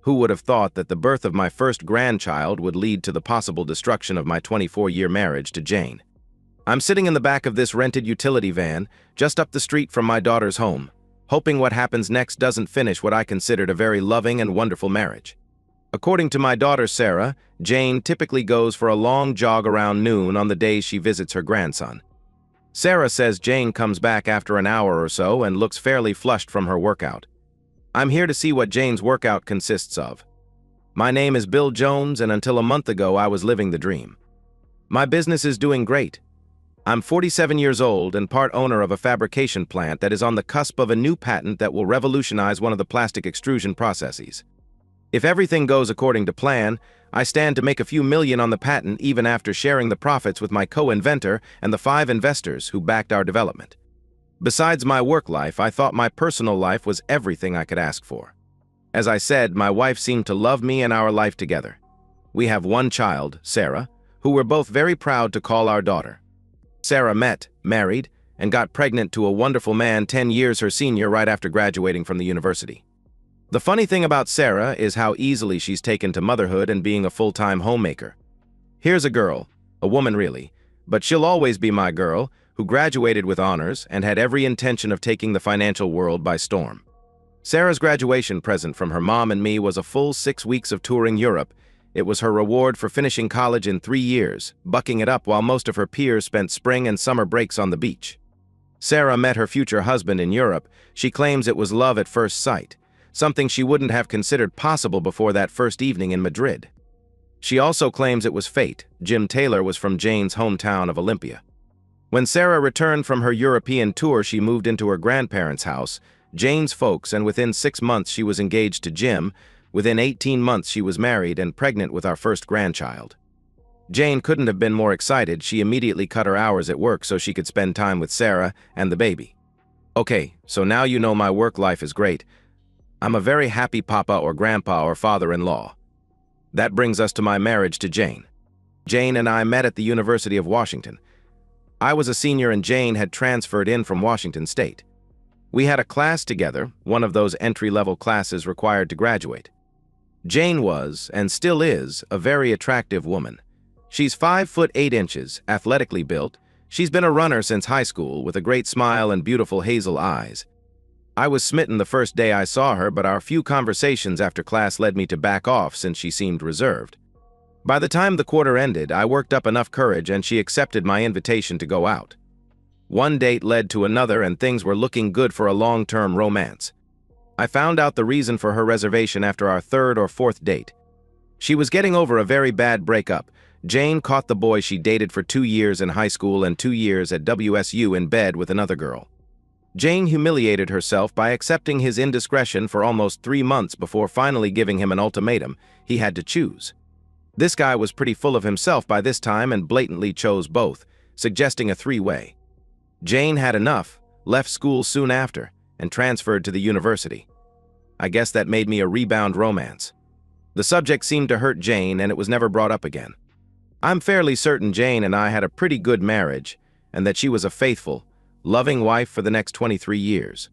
Who would have thought that the birth of my first grandchild would lead to the possible destruction of my 24-year marriage to Jane? I'm sitting in the back of this rented utility van, just up the street from my daughter's home, hoping what happens next doesn't finish what I considered a very loving and wonderful marriage. According to my daughter Sarah, Jane typically goes for a long jog around noon on the days she visits her grandson. Sarah says Jane comes back after an hour or so and looks fairly flushed from her workout. I'm here to see what Jane's workout consists of. My name is Bill Jones, and until a month ago I was living the dream. My business is doing great. I'm 47 years old and part owner of a fabrication plant that is on the cusp of a new patent that will revolutionize one of the plastic extrusion processes. If everything goes according to plan, I stand to make a few million on the patent even after sharing the profits with my co-inventor and the 5 investors who backed our development. Besides my work life, I thought my personal life was everything I could ask for. As I said, my wife seemed to love me and our life together. We have one child, Sarah, who we're both very proud to call our daughter. Sarah met, married, and got pregnant to a wonderful man 10 years her senior right after graduating from the university. The funny thing about Sarah is how easily she's taken to motherhood and being a full-time homemaker. Here's a girl, a woman really, but she'll always be my girl, who graduated with honors and had every intention of taking the financial world by storm. Sarah's graduation present from her mom and me was a full 6 weeks of touring Europe. It was her reward for finishing college in 3 years, bucking it up while most of her peers spent spring and summer breaks on the beach. Sarah met her future husband in Europe. She claims it was love at first sight, something she wouldn't have considered possible before that first evening in Madrid. She also claims it was fate. Jim Taylor was from Jane's hometown of Olympia. When Sarah returned from her European tour, she moved into her grandparents' house, Jane's folks, and within 6 months she was engaged to Jim. Within 18 months she was married and pregnant with our first grandchild. Jane couldn't have been more excited. She immediately cut her hours at work so she could spend time with Sarah and the baby. Okay, so now you know my work life is great. I'm a very happy papa or grandpa or father-in-law. That brings us to my marriage to Jane. Jane and I met at the University of Washington. I was a senior and Jane had transferred in from Washington State. We had a class together, one of those entry-level classes required to graduate. Jane was, and still is, a very attractive woman. She's 5 foot 8 inches, athletically built. She's been a runner since high school, with a great smile and beautiful hazel eyes. I was smitten the first day I saw her, but our few conversations after class led me to back off since she seemed reserved. By the time the quarter ended, I worked up enough courage and she accepted my invitation to go out. One date led to another and things were looking good for a long-term romance. I found out the reason for her reservation after our 3rd or 4th date. She was getting over a very bad breakup. Jane caught the boy she dated for 2 years in high school and 2 years at WSU in bed with another girl. Jane humiliated herself by accepting his indiscretion for almost 3 months before finally giving him an ultimatum. He had to choose. This guy was pretty full of himself by this time and blatantly chose both, suggesting a 3-way. Jane had enough, left school soon after, and transferred to the university. I guess that made me a rebound romance. The subject seemed to hurt Jane and it was never brought up again. I'm fairly certain Jane and I had a pretty good marriage and that she was a faithful, loving wife for the next 23 years.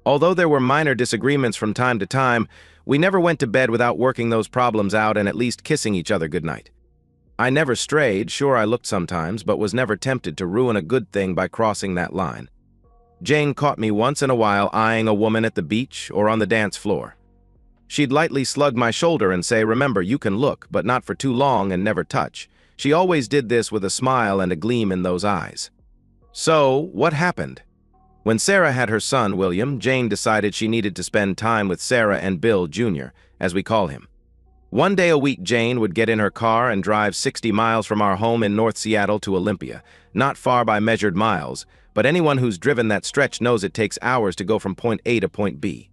Although there were minor disagreements from time to time, we never went to bed without working those problems out and at least kissing each other goodnight. I never strayed, sure I looked sometimes, but was never tempted to ruin a good thing by crossing that line. Jane caught me once in a while eyeing a woman at the beach or on the dance floor. She'd lightly slug my shoulder and say, "Remember, you can look, but not for too long and never touch." She always did this with a smile and a gleam in those eyes. So, what happened? When Sarah had her son, William, Jane decided she needed to spend time with Sarah and Bill Jr., as we call him. One day a week, Jane would get in her car and drive 60 miles from our home in North Seattle to Olympia. Not far by measured miles, but anyone who's driven that stretch knows it takes hours to go from point A to point B.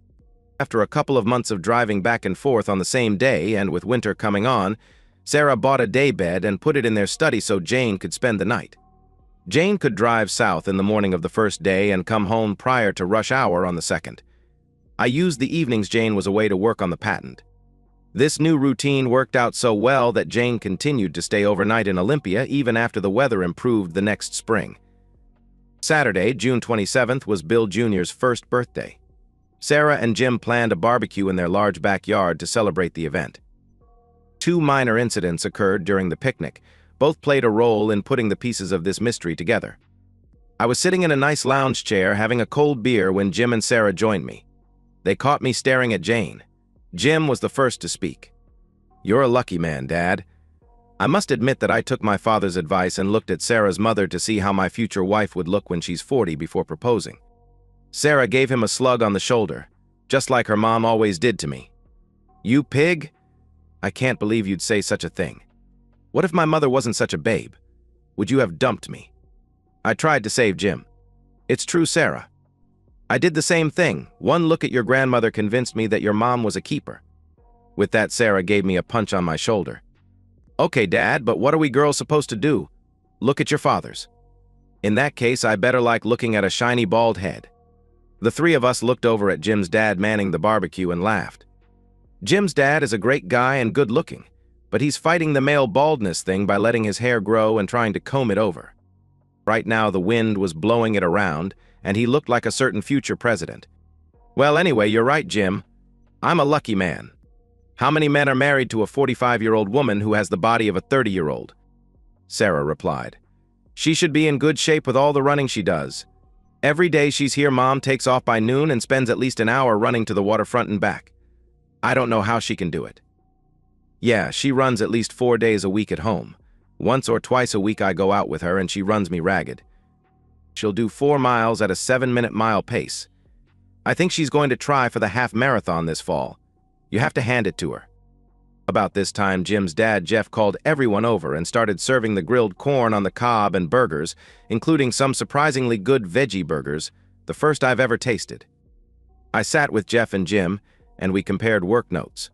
After a couple of months of driving back and forth on the same day, and with winter coming on, Sarah bought a daybed and put it in their study so Jane could spend the night. Jane could drive south in the morning of the first day and come home prior to rush hour on the second. I used the evenings Jane was away to work on the patent. This new routine worked out so well that Jane continued to stay overnight in Olympia even after the weather improved the next spring. Saturday, June 27th, was Bill Jr.'s first birthday. Sarah and Jim planned a barbecue in their large backyard to celebrate the event. Two minor incidents occurred during the picnic. Both played a role in putting the pieces of this mystery together. I was sitting in a nice lounge chair having a cold beer when Jim and Sarah joined me. They caught me staring at Jane. Jim was the first to speak. "You're a lucky man, Dad." I must admit that I took my father's advice and looked at Sarah's mother to see how my future wife would look when she's 40 before proposing. Sarah gave him a slug on the shoulder, just like her mom always did to me. "You pig? I can't believe you'd say such a thing. What if my mother wasn't such a babe? Would you have dumped me?" I tried to save Jim. "It's true, Sarah. I did the same thing. One look at your grandmother convinced me that your mom was a keeper." With that, Sarah gave me a punch on my shoulder. "Okay, Dad, but what are we girls supposed to do? Look at your fathers." "In that case, I better like looking at a shiny bald head." The three of us looked over at Jim's dad manning the barbecue and laughed. Jim's dad is a great guy and good-looking, but he's fighting the male baldness thing by letting his hair grow and trying to comb it over. Right now, the wind was blowing it around, and he looked like a certain future president. "Well, anyway, you're right, Jim. I'm a lucky man. How many men are married to a 45-year-old woman who has the body of a 30-year-old? Sarah replied. "She should be in good shape with all the running she does. Every day she's here, Mom takes off by noon and spends at least an hour running to the waterfront and back. I don't know how she can do it." "Yeah, she runs at least 4 days a week at home. Once or twice a week I go out with her and she runs me ragged. She'll do 4 miles at a 7-minute mile pace. I think she's going to try for the half marathon this fall. You have to hand it to her." About this time, Jim's dad, Jeff, called everyone over and started serving the grilled corn on the cob and burgers, including some surprisingly good veggie burgers, the first I've ever tasted. I sat with Jeff and Jim, and we compared work notes.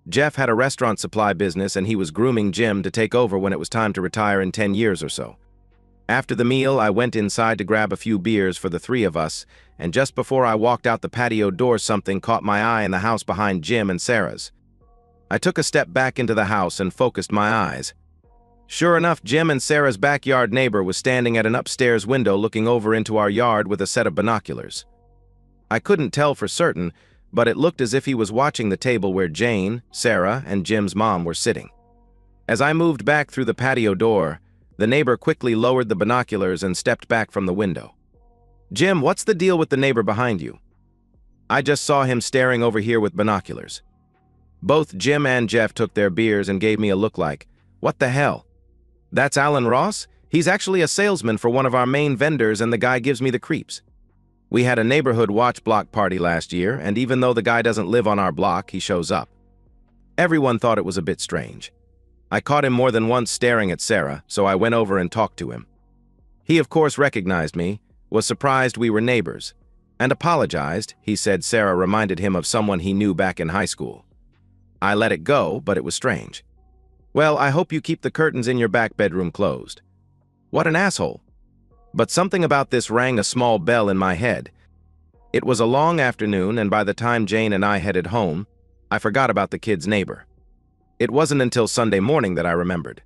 Jeff had a restaurant supply business and he was grooming Jim to take over when it was time to retire in 10 years or so. After the meal, I went inside to grab a few beers for the three of us, and just before I walked out the patio door, something caught my eye in the house behind Jim and Sarah's. I took a step back into the house and focused my eyes. Sure enough, Jim and Sarah's backyard neighbor was standing at an upstairs window looking over into our yard with a set of binoculars. I couldn't tell for certain, but it looked as if he was watching the table where Jane, Sarah, and Jim's mom were sitting. As I moved back through the patio door, the neighbor quickly lowered the binoculars and stepped back from the window. "Jim, what's the deal with the neighbor behind you?" "I just saw him staring over here with binoculars." Both Jim and Jeff took their beers and gave me a look like, "What the hell? That's Alan Ross? He's actually a salesman for one of our main vendors and the guy gives me the creeps. We had a neighborhood watch block party last year, and even though the guy doesn't live on our block, he shows up." Everyone thought it was a bit strange. I caught him more than once staring at Sarah, so I went over and talked to him. He of course recognized me, was surprised we were neighbors, and apologized. He said Sarah reminded him of someone he knew back in high school. I let it go, but it was strange. "Well, I hope you keep the curtains in your back bedroom closed." What an asshole. But something about this rang a small bell in my head. It was a long afternoon, and by the time Jane and I headed home, I forgot about the kid's neighbor. It wasn't until Sunday morning that I remembered.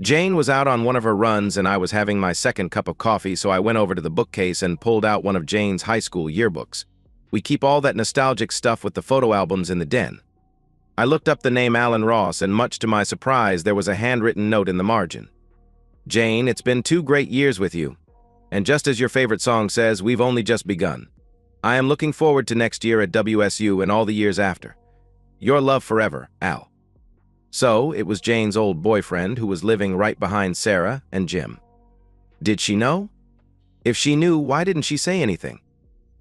Jane was out on one of her runs and I was having my second cup of coffee, so I went over to the bookcase and pulled out one of Jane's high school yearbooks. We keep all that nostalgic stuff with the photo albums in the den. I looked up the name Alan Ross, and much to my surprise, there was a handwritten note in the margin. "Jane, it's been 2 great years with you. And just as your favorite song says, we've only just begun. I am looking forward to next year at WSU and all the years after. Your love forever, Al." So, it was Jane's old boyfriend who was living right behind Sarah and Jim. Did she know? If she knew, why didn't she say anything?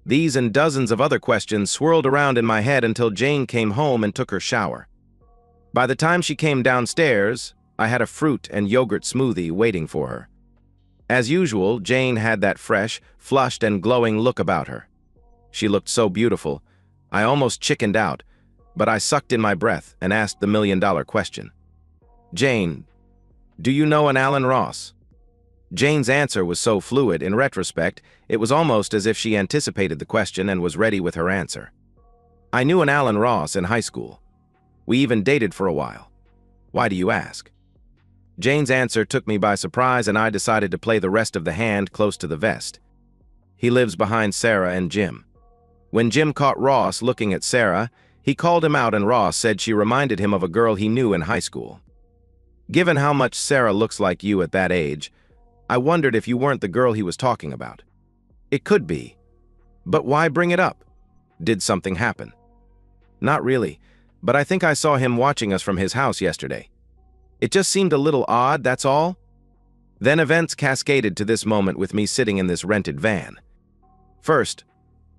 These and dozens of other questions swirled around in my head until Jane came home and took her shower. By the time she came downstairs, I had a fruit and yogurt smoothie waiting for her. As usual, Jane had that fresh, flushed, and glowing look about her. She looked so beautiful, I almost chickened out, but I sucked in my breath and asked the million-dollar question. "Jane, do you know an Alan Ross?" Jane's answer was so fluid, in retrospect, it was almost as if she anticipated the question and was ready with her answer. "I knew an Alan Ross in high school. We even dated for a while. Why do you ask?" Jane's answer took me by surprise, and I decided to play the rest of the hand close to the vest. "He lives behind Sarah and Jim." When Jim caught Ross looking at Sarah, he called him out and Ross said she reminded him of a girl he knew in high school. Given how much Sarah looks like you at that age, I wondered if you weren't the girl he was talking about. It could be. But why bring it up? Did something happen? Not really, but I think I saw him watching us from his house yesterday. It just seemed a little odd, that's all. Then events cascaded to this moment with me sitting in this rented van. First,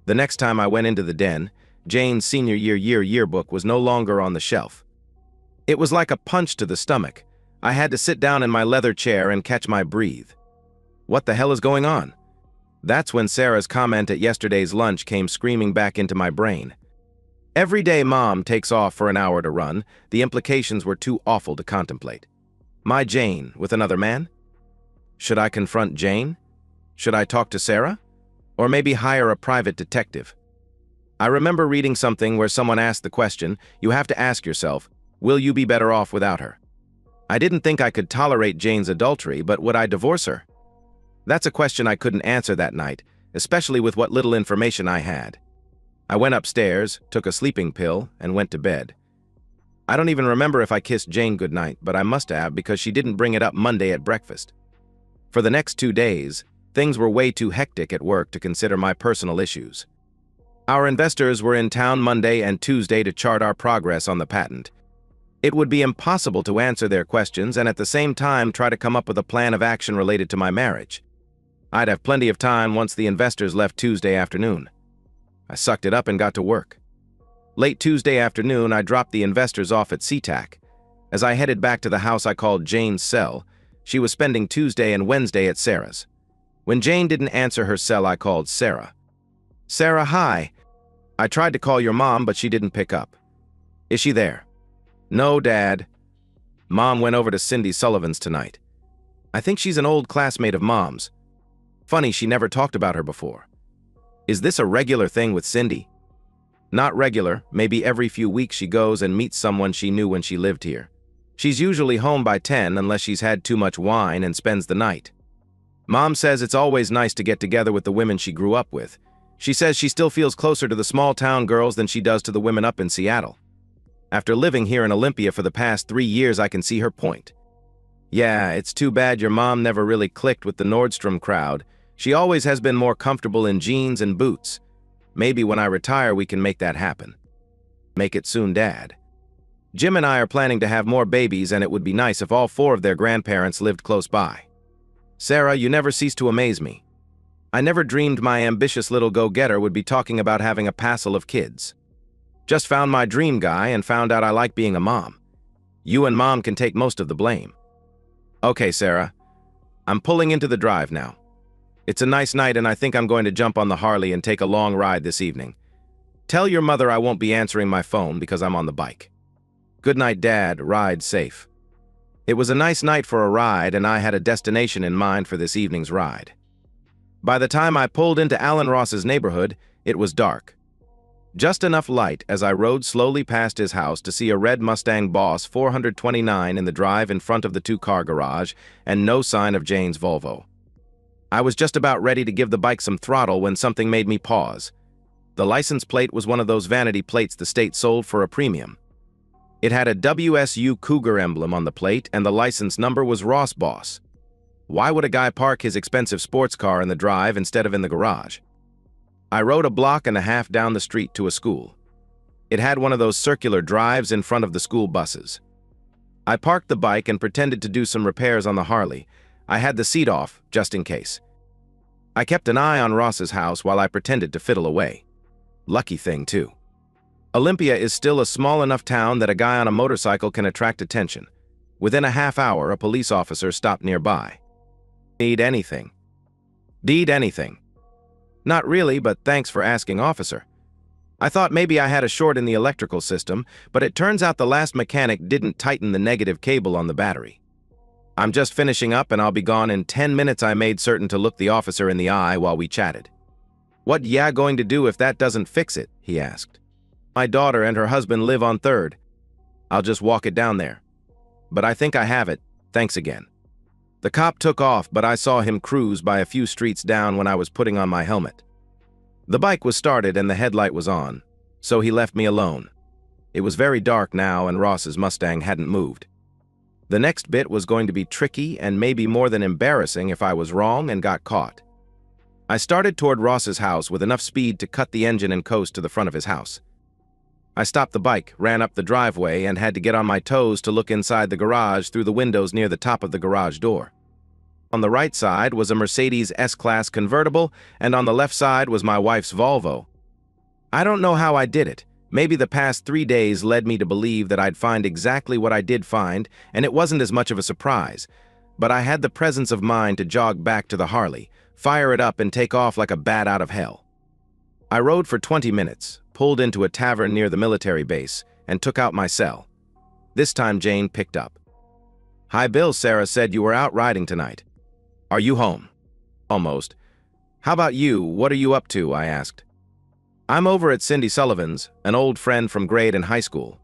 the next time I went into the den, Jane's senior year yearbook was no longer on the shelf. It was like a punch to the stomach. I had to sit down in my leather chair and catch my breath. What the hell is going on? That's when Sarah's comment at yesterday's lunch came screaming back into my brain. Every day Mom takes off for an hour to run, the implications were too awful to contemplate. My Jane with another man? Should I confront Jane? Should I talk to Sarah? Or maybe hire a private detective? I remember reading something where someone asked the question, you have to ask yourself, will you be better off without her? I didn't think I could tolerate Jane's adultery, but would I divorce her? That's a question I couldn't answer that night, especially with what little information I had. I went upstairs, took a sleeping pill, and went to bed. I don't even remember if I kissed Jane goodnight, but I must have because she didn't bring it up Monday at breakfast. For the next 2 days, things were way too hectic at work to consider my personal issues. Our investors were in town Monday and Tuesday to chart our progress on the patent. It would be impossible to answer their questions and at the same time try to come up with a plan of action related to my marriage. I'd have plenty of time once the investors left Tuesday afternoon. I sucked it up and got to work. Late Tuesday afternoon, I dropped the investors off at SeaTac. As I headed back to the house I called Jane's cell, she was spending Tuesday and Wednesday at Sarah's. When Jane didn't answer her cell, I called Sarah. Sarah, hi. I tried to call your mom, but she didn't pick up. Is she there? No, Dad. Mom went over to Cindy Sullivan's tonight. I think she's an old classmate of Mom's. Funny, she never talked about her before. Is this a regular thing with Cindy? Not regular, maybe every few weeks she goes and meets someone she knew when she lived here. She's usually home by 10 unless she's had too much wine and spends the night. Mom says it's always nice to get together with the women she grew up with. She says she still feels closer to the small-town girls than she does to the women up in Seattle. After living here in Olympia for the past 3 years, I can see her point. Yeah, it's too bad your mom never really clicked with the Nordstrom crowd. She always has been more comfortable in jeans and boots. Maybe when I retire, we can make that happen. Make it soon, Dad. Jim and I are planning to have more babies, and it would be nice if all 4 of their grandparents lived close by. Sarah, you never cease to amaze me. I never dreamed my ambitious little go-getter would be talking about having a passel of kids. Just found my dream guy and found out I like being a mom. You and Mom can take most of the blame. Okay, Sarah. I'm pulling into the drive now. It's a nice night and I think I'm going to jump on the Harley and take a long ride this evening. Tell your mother I won't be answering my phone because I'm on the bike. Good night, Dad. Ride safe. It was a nice night for a ride and I had a destination in mind for this evening's ride. By the time I pulled into Alan Ross's neighborhood, it was dark. Just enough light as I rode slowly past his house to see a red Mustang Boss 429 in the drive in front of the 2-car garage and no sign of Jane's Volvo. I was just about ready to give the bike some throttle when something made me pause. The license plate was one of those vanity plates the state sold for a premium. It had a WSU Cougar emblem on the plate and the license number was Ross Boss. Why would a guy park his expensive sports car in the drive instead of in the garage? I rode a block and a half down the street to a school. It had one of those circular drives in front of the school buses. I parked the bike and pretended to do some repairs on the Harley. I had the seat off, just in case. I kept an eye on Ross's house while I pretended to fiddle away. Lucky thing, too. Olympia is still a small enough town that a guy on a motorcycle can attract attention. Within a half hour, a police officer stopped nearby. Need anything? Need anything? Not really, but thanks for asking, officer. I thought maybe I had a short in the electrical system, but it turns out the last mechanic didn't tighten the negative cable on the battery. I'm just finishing up and I'll be gone in 10 minutes. I made certain to look the officer in the eye while we chatted. What ya going to do if that doesn't fix it? He asked. My daughter and her husband live on 3rd. I'll just walk it down there. But I think I have it. Thanks again. The cop took off, but I saw him cruise by a few streets down when I was putting on my helmet. The bike was started and the headlight was on, so he left me alone. It was very dark now and Ross's Mustang hadn't moved. The next bit was going to be tricky and maybe more than embarrassing if I was wrong and got caught. I started toward Ross's house with enough speed to cut the engine and coast to the front of his house. I stopped the bike, ran up the driveway, and had to get on my toes to look inside the garage through the windows near the top of the garage door. On the right side was a Mercedes S-Class convertible, and on the left side was my wife's Volvo. I don't know how I did it. Maybe the past 3 days led me to believe that I'd find exactly what I did find, and it wasn't as much of a surprise. But I had the presence of mind to jog back to the Harley, fire it up, and take off like a bat out of hell. I rode for 20 minutes, pulled into a tavern near the military base, and took out my cell. This time Jane picked up. "Hi Bill, Sarah said you were out riding tonight. Are you home?" "Almost." "How about you? What are you up to?" I asked. "I'm over at Cindy Sullivan's, an old friend from grade and high school.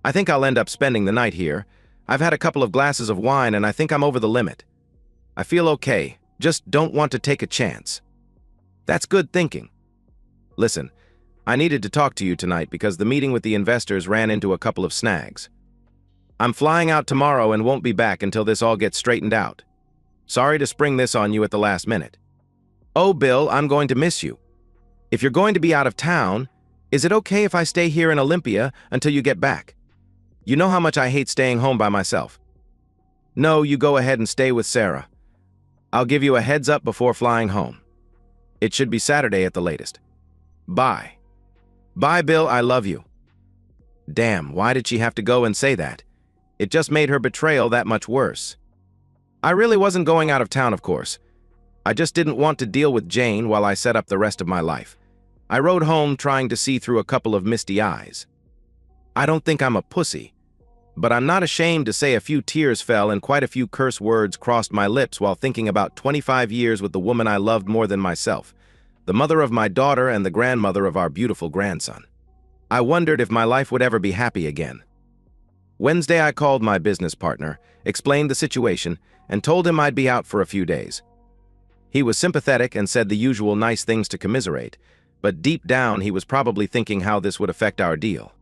I think I'll end up spending the night here. I've had a couple of glasses of wine and I think I'm over the limit. I feel okay, just don't want to take a chance." "That's good thinking. Listen, I needed to talk to you tonight because the meeting with the investors ran into a couple of snags. I'm flying out tomorrow and won't be back until this all gets straightened out. Sorry to spring this on you at the last minute." "Oh, Bill, I'm going to miss you. If you're going to be out of town, is it okay if I stay here in Olympia until you get back? You know how much I hate staying home by myself." "No, you go ahead and stay with Sarah. I'll give you a heads up before flying home. It should be Saturday at the latest. Bye." "Bye, Bill, I love you." Damn, why did she have to go and say that? It just made her betrayal that much worse. I really wasn't going out of town, of course. I just didn't want to deal with Jane while I set up the rest of my life. I rode home trying to see through a couple of misty eyes. I don't think I'm a pussy, but I'm not ashamed to say a few tears fell and quite a few curse words crossed my lips while thinking about 25 years with the woman I loved more than myself, the mother of my daughter and the grandmother of our beautiful grandson. I wondered if my life would ever be happy again. Wednesday, I called my business partner, explained the situation, and told him I'd be out for a few days. He was sympathetic and said the usual nice things to commiserate, but deep down he was probably thinking how this would affect our deal.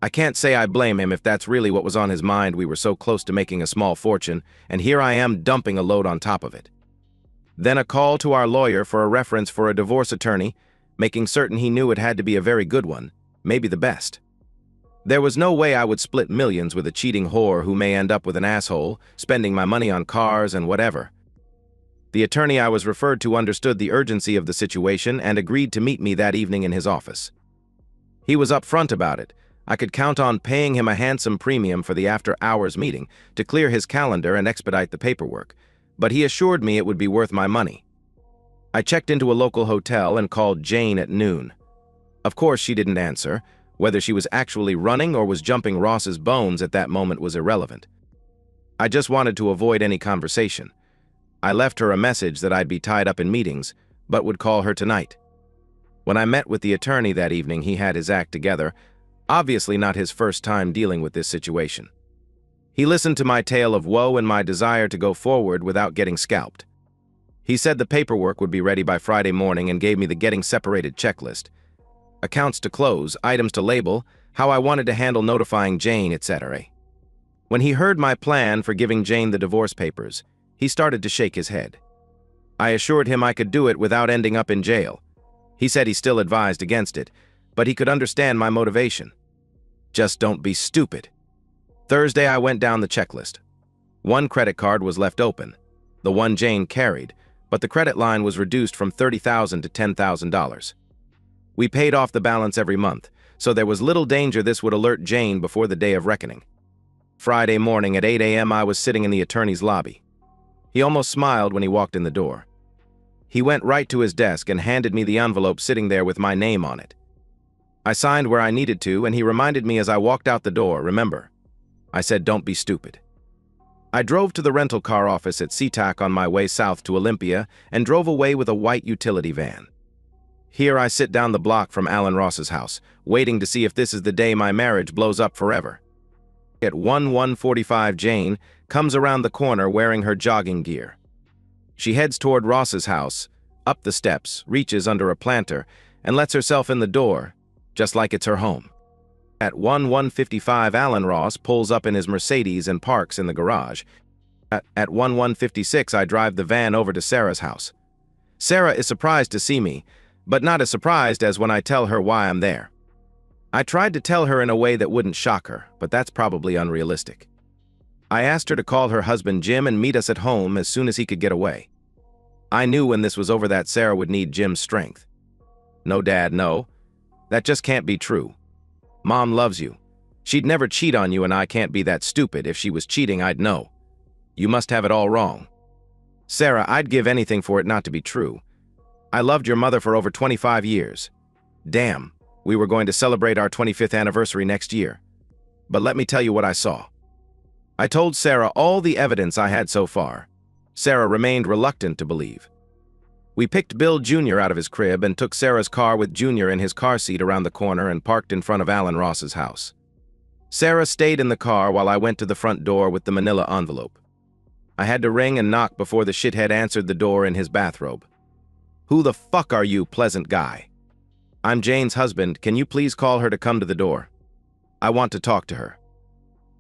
I can't say I blame him if that's really what was on his mind. We were so close to making a small fortune, and here I am dumping a load on top of it. Then a call to our lawyer for a reference for a divorce attorney, making certain he knew it had to be a very good one, maybe the best. There was no way I would split millions with a cheating whore who may end up with an asshole, spending my money on cars and whatever. The attorney I was referred to understood the urgency of the situation and agreed to meet me that evening in his office. He was upfront about it. I could count on paying him a handsome premium for the after-hours meeting to clear his calendar and expedite the paperwork, but he assured me it would be worth my money. I checked into a local hotel and called Jane at noon. Of course, she didn't answer. Whether she was actually running or was jumping Ross's bones at that moment was irrelevant. I just wanted to avoid any conversation. I left her a message that I'd be tied up in meetings, but would call her tonight. When I met with the attorney that evening, he had his act together, obviously not his first time dealing with this situation. He listened to my tale of woe and my desire to go forward without getting scalped. He said the paperwork would be ready by Friday morning and gave me the getting separated checklist. Accounts to close, items to label, how I wanted to handle notifying Jane, etc. When he heard my plan for giving Jane the divorce papers, he started to shake his head. I assured him I could do it without ending up in jail. He said he still advised against it, but he could understand my motivation. Just don't be stupid. Thursday, I went down the checklist. One credit card was left open, the one Jane carried, but the credit line was reduced from $30,000 to $10,000. We paid off the balance every month, so there was little danger this would alert Jane before the day of reckoning. Friday morning at 8 a.m. I was sitting in the attorney's lobby. He almost smiled when he walked in the door. He went right to his desk and handed me the envelope sitting there with my name on it. I signed where I needed to, and he reminded me as I walked out the door, remember. I said, don't be stupid. I drove to the rental car office at SeaTac on my way south to Olympia and drove away with a white utility van. Here I sit down the block from Alan Ross's house, waiting to see if this is the day my marriage blows up forever. At 1:45, Jane comes around the corner wearing her jogging gear. She heads toward Ross's house, up the steps, reaches under a planter, and lets herself in the door, just like it's her home. At 1:55, Alan Ross pulls up in his Mercedes and parks in the garage. At 1:56, I drive the van over to Sarah's house. Sarah is surprised to see me, but not as surprised as when I tell her why I'm there. I tried to tell her in a way that wouldn't shock her, but that's probably unrealistic. I asked her to call her husband Jim and meet us at home as soon as he could get away. I knew when this was over that Sarah would need Jim's strength. No, Dad, no. That just can't be true. Mom loves you. She'd never cheat on you, and I can't be that stupid. If she was cheating, I'd know. You must have it all wrong. Sarah, I'd give anything for it not to be true. I loved your mother for over 25 years. Damn, we were going to celebrate our 25th anniversary next year. But let me tell you what I saw. I told Sarah all the evidence I had so far. Sarah remained reluctant to believe. We picked Bill Jr. out of his crib and took Sarah's car with Jr. in his car seat around the corner and parked in front of Alan Ross's house. Sarah stayed in the car while I went to the front door with the manila envelope. I had to ring and knock before the shithead answered the door in his bathrobe. Who the fuck are you, pleasant guy? I'm Jane's husband. Can you please call her to come to the door? I want to talk to her.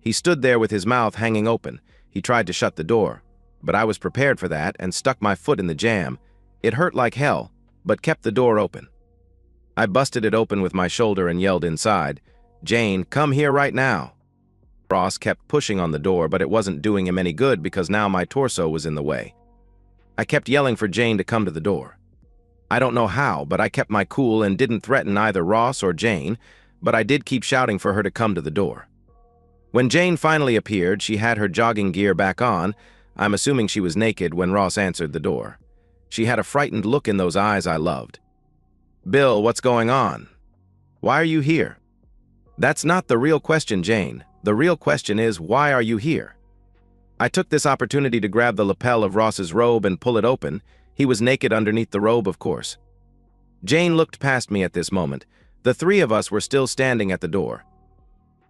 He stood there with his mouth hanging open. He tried to shut the door, but I was prepared for that and stuck my foot in the jamb. It hurt like hell, but kept the door open. I busted it open with my shoulder and yelled inside, "Jane, come here right now." Ross kept pushing on the door, but it wasn't doing him any good because now my torso was in the way. I kept yelling for Jane to come to the door. I don't know how, but I kept my cool and didn't threaten either Ross or Jane, but I did keep shouting for her to come to the door. When Jane finally appeared, she had her jogging gear back on. I'm assuming she was naked when Ross answered the door. She had a frightened look in those eyes I loved. "Bill, what's going on? Why are you here?" "That's not the real question, Jane. The real question is, why are you here?" I took this opportunity to grab the lapel of Ross's robe and pull it open. He was naked underneath the robe, of course. Jane looked past me at this moment. The three of us were still standing at the door.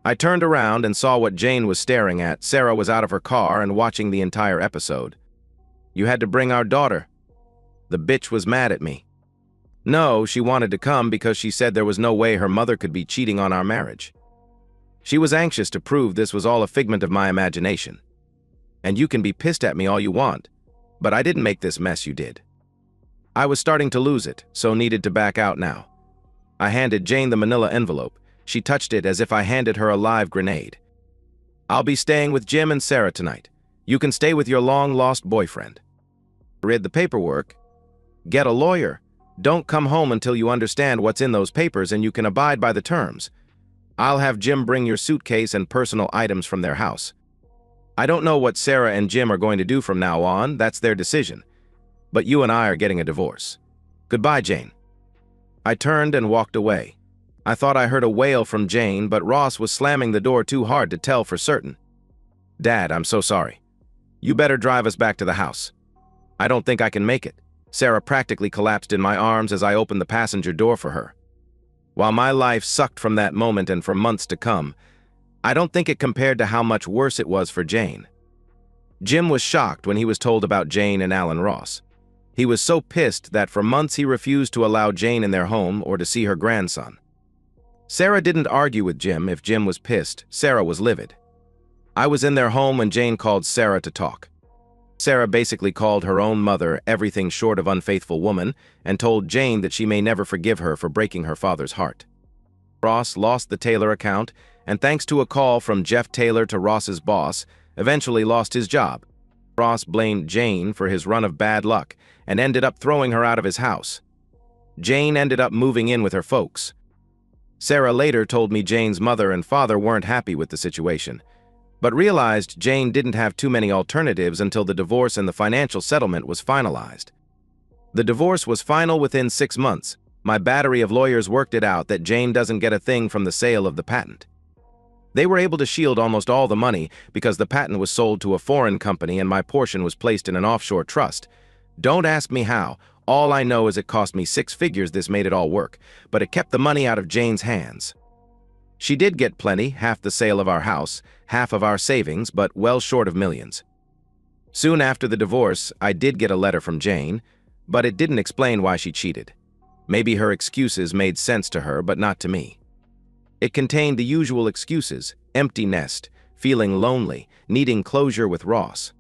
I turned around and saw what Jane was staring at. Sarah was out of her car and watching the entire episode. "You had to bring our daughter." The bitch was mad at me. No, she wanted to come because she said there was no way her mother could be cheating on our marriage. She was anxious to prove this was all a figment of my imagination. And you can be pissed at me all you want, but I didn't make this mess, you did. I was starting to lose it, so needed to back out now. I handed Jane the manila envelope. She touched it as if I handed her a live grenade. "I'll be staying with Jim and Sarah tonight. You can stay with your long-lost boyfriend. Read the paperwork. Get a lawyer. Don't come home until you understand what's in those papers and you can abide by the terms. I'll have Jim bring your suitcase and personal items from their house. I don't know what Sarah and Jim are going to do from now on. That's their decision. But you and I are getting a divorce. Goodbye, Jane." I turned and walked away. I thought I heard a wail from Jane, but Ross was slamming the door too hard to tell for certain. "Dad, I'm so sorry. You better drive us back to the house." "I don't think I can make it." Sarah practically collapsed in my arms as I opened the passenger door for her. While my life sucked from that moment and for months to come, I don't think it compared to how much worse it was for Jane. Jim was shocked when he was told about Jane and Alan Ross. He was so pissed that for months he refused to allow Jane in their home or to see her grandson. Sarah didn't argue with Jim. If Jim was pissed, Sarah was livid. I was in their home when Jane called Sarah to talk. Sarah basically called her own mother everything short of unfaithful woman and told Jane that she may never forgive her for breaking her father's heart. Ross lost the Taylor account, and thanks to a call from Jeff Taylor to Ross's boss, eventually lost his job. Ross blamed Jane for his run of bad luck and ended up throwing her out of his house. Jane ended up moving in with her folks. Sarah later told me Jane's mother and father weren't happy with the situation, but realized Jane didn't have too many alternatives until the divorce and the financial settlement was finalized. The divorce was final within 6 months. My battery of lawyers worked it out that Jane doesn't get a thing from the sale of the patent. They were able to shield almost all the money because the patent was sold to a foreign company and my portion was placed in an offshore trust. Don't ask me how. All I know is it cost me 6 figures. This made it all work, but it kept the money out of Jane's hands. She did get plenty, half the sale of our house, half of our savings, but well short of millions. Soon after the divorce, I did get a letter from Jane, But it didn't explain why she cheated. Maybe her excuses made sense to her, but not to me. It contained the usual excuses: empty nest, feeling lonely, needing closure with Ross.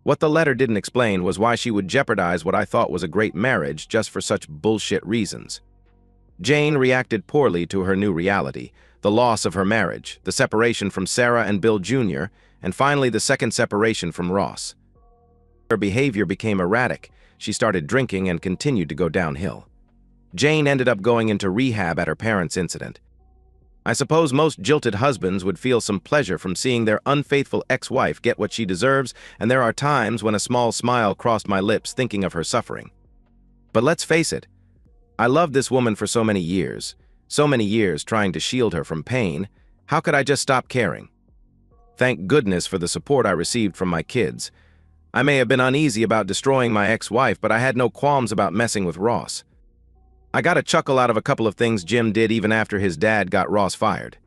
What the letter didn't explain was why she would jeopardize what I thought was a great marriage just for such bullshit reasons. Jane reacted poorly to her new reality: the loss of her marriage, the separation from Sarah and Bill Jr., and finally the second separation from Ross. Her behavior became erratic. She started drinking and continued to go downhill. Jane ended up going into rehab at her parents' incident. I suppose most jilted husbands would feel some pleasure from seeing their unfaithful ex-wife get what she deserves, and there are times when a small smile crossed my lips thinking of her suffering. But let's face it, I loved this woman for so many years trying to shield her from pain. How could I just stop caring? Thank goodness for the support I received from my kids. I may have been uneasy about destroying my ex-wife, but I had no qualms about messing with Ross. I got a chuckle out of a couple of things Jim did even after his dad got Ross fired.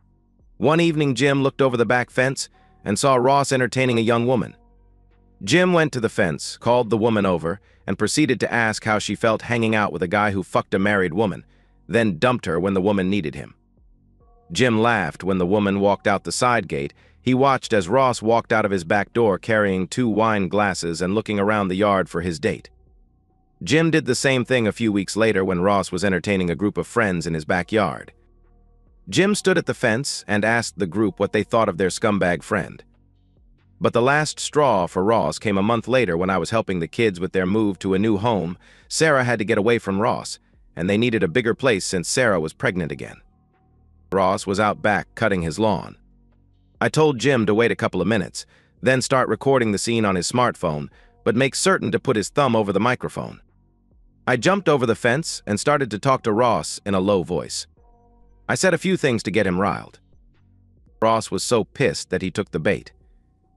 One evening, Jim looked over the back fence and saw Ross entertaining a young woman. Jim went to the fence, called the woman over, and proceeded to ask how she felt hanging out with a guy who fucked a married woman, then dumped her when the woman needed him. Jim laughed when the woman walked out the side gate. He watched as Ross walked out of his back door carrying 2 wine glasses and looking around the yard for his date. Jim did the same thing a few weeks later when Ross was entertaining a group of friends in his backyard. Jim stood at the fence and asked the group what they thought of their scumbag friend. But the last straw for Ross came a month later when I was helping the kids with their move to a new home. Sarah had to get away from Ross, and they needed a bigger place since Sarah was pregnant again. Ross was out back cutting his lawn. I told Jim to wait a couple of minutes, then start recording the scene on his smartphone, but make certain to put his thumb over the microphone. I jumped over the fence and started to talk to Ross in a low voice. I said a few things to get him riled. Ross was so pissed that he took the bait.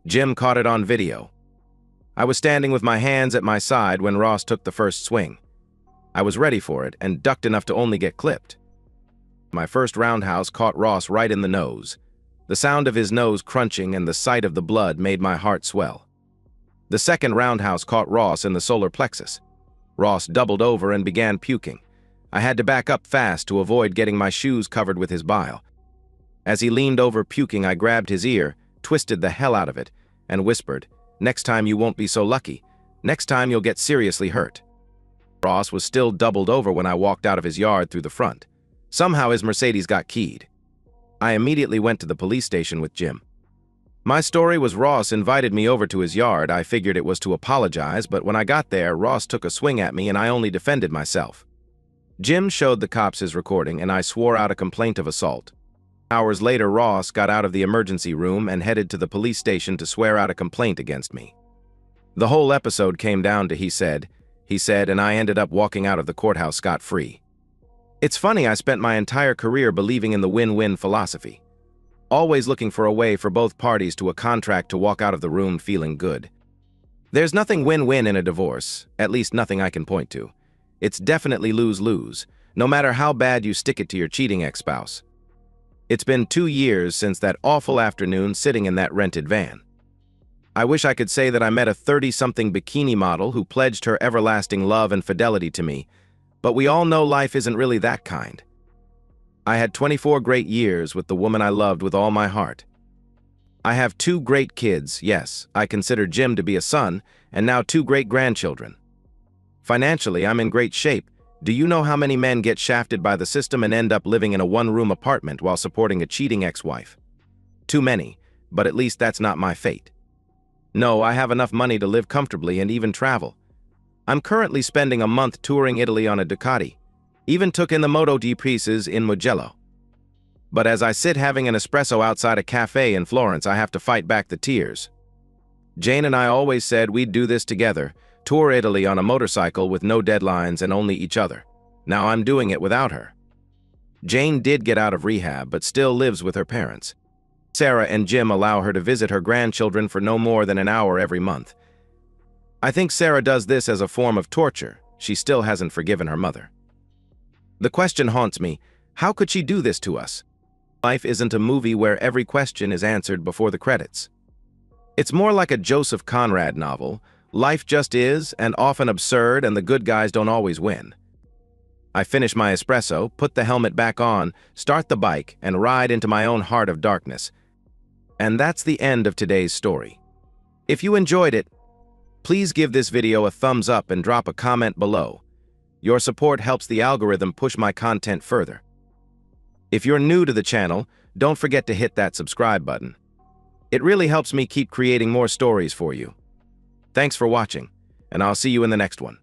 Jim caught it on video. I was standing with my hands at my side when Ross took the first swing. I was ready for it and ducked enough to only get clipped. My first roundhouse caught Ross right in the nose. The sound of his nose crunching and the sight of the blood made my heart swell. The second roundhouse caught Ross in the solar plexus. Ross doubled over and began puking. I had to back up fast to avoid getting my shoes covered with his bile. As he leaned over puking, I grabbed his ear, twisted the hell out of it, and whispered, "Next time you won't be so lucky. Next time you'll get seriously hurt." Ross was still doubled over when I walked out of his yard through the front. Somehow his Mercedes got keyed. I immediately went to the police station with Jim. My story was Ross invited me over to his yard. I figured it was to apologize, but when I got there, Ross took a swing at me and I only defended myself. Jim showed the cops his recording and I swore out a complaint of assault. Hours later, Ross got out of the emergency room and headed to the police station to swear out a complaint against me. The whole episode came down to he said, and I ended up walking out of the courthouse scot-free. It's funny, I spent my entire career believing in the win-win philosophy. Always looking for a way for both parties to a contract to walk out of the room feeling good. There's nothing win-win in a divorce, at least nothing I can point to. It's definitely lose-lose, no matter how bad you stick it to your cheating ex-spouse. It's been 2 years since that awful afternoon sitting in that rented van. I wish I could say that I met a 30-something bikini model who pledged her everlasting love and fidelity to me, but we all know life isn't really that kind. I had 24 great years with the woman I loved with all my heart. I have 2 great kids, yes, I consider Jim to be a son, and now 2 great grandchildren. Financially, I'm in great shape. Do you know how many men get shafted by the system and end up living in a 1-room apartment while supporting a cheating ex-wife? Too many, but at least that's not my fate. No, I have enough money to live comfortably and even travel. I'm currently spending a month touring Italy on a Ducati. Even took in the Moto G pieces in Mugello. But as I sit having an espresso outside a cafe in Florence, I have to fight back the tears. Jane and I always said we'd do this together, tour Italy on a motorcycle with no deadlines and only each other. Now I'm doing it without her. Jane did get out of rehab, but still lives with her parents. Sarah and Jim allow her to visit her grandchildren for no more than an hour every month. I think Sarah does this as a form of torture. She still hasn't forgiven her mother. The question haunts me, how could she do this to us? Life isn't a movie where every question is answered before the credits. It's more like a Joseph Conrad novel, Life just is, and often absurd, and the good guys don't always win. I finish my espresso, put the helmet back on, start the bike, and ride into my own heart of darkness. And that's the end of today's story. If you enjoyed it, please give this video a thumbs up and drop a comment below. Your support helps the algorithm push my content further. If you're new to the channel, don't forget to hit that subscribe button. It really helps me keep creating more stories for you. Thanks for watching, and I'll see you in the next one.